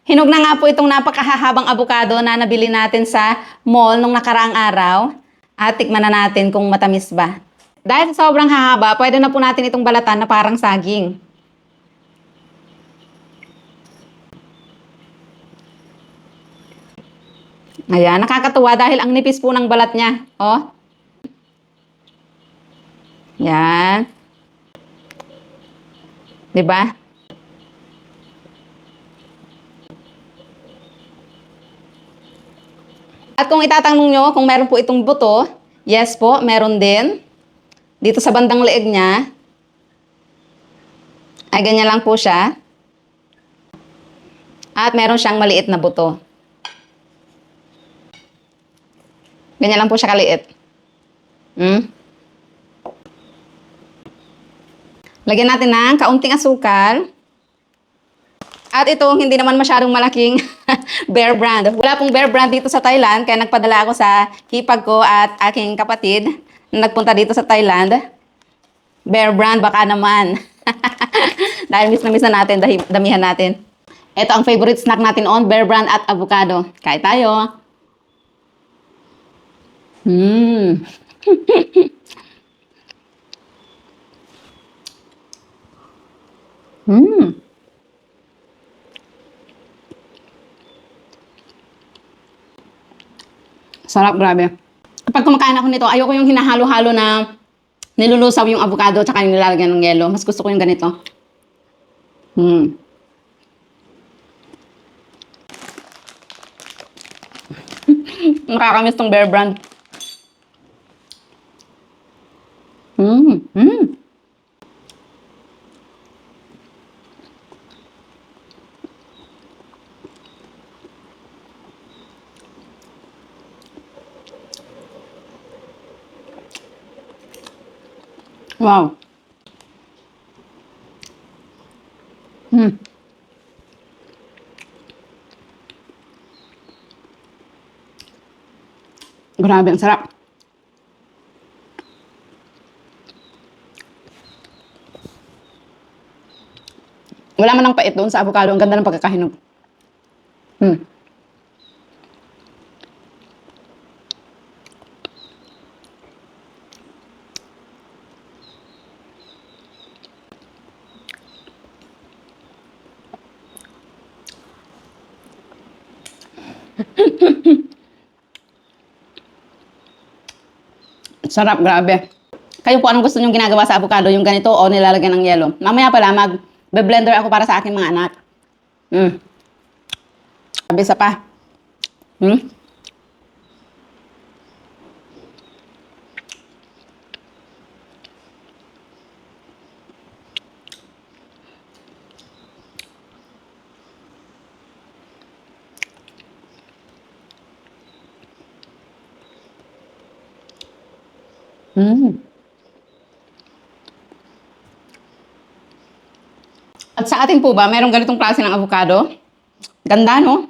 Hinog na nga po itong napakahahabang abukado na nabili natin sa mall nung nakaraang araw. At tikman na natin kung matamis ba. Dahil sa sobrang hahaba, pwede na po natin itong balatan na parang saging. Ayan, nakakatuwa dahil ang nipis po ng balat niya. Oh. Yan. 'Di ba? At kung itatanong nyo kung meron po itong buto, yes po, meron din. Dito sa bandang leeg niya, ay ganyan lang po siya. At meron siyang maliit na buto. Ganyan lang po siya kaliit. Lagyan natin ng kaunting asukal. At ito, hindi naman masyadong malaking Bear Brand. Wala pong Bear Brand dito sa Thailand, kaya nagpadala ako sa hipag ko at aking kapatid na nagpunta dito sa Thailand. Bear Brand, baka naman. Dahil miss na natin, damihan natin. Ito ang favorite snack natin on, Bear Brand at avocado. Kain tayo. Sarap, grabe. Kapag kumakain ako nito, ayoko yung hinahalo-halo na nilulusaw yung avocado tsaka yung nilalagyan ng yelo. Mas gusto ko yung ganito. Nakakamiss tong Bear Brand. Wow. Grabe, ang sarap. Wala man ng pait doon sa avocado. Ang ganda ng pagkakahinog. Sarap, grabe. Kayo po, anong gusto nyong ginagawa sa avocado? Yung ganito o nilalagyan ng yelo? Mamaya pala, mag-blender ako para sa aking mga anak. Sabi isa pa. At sa atin po ba, merong ganitong klase ng avocado? Ganda, no?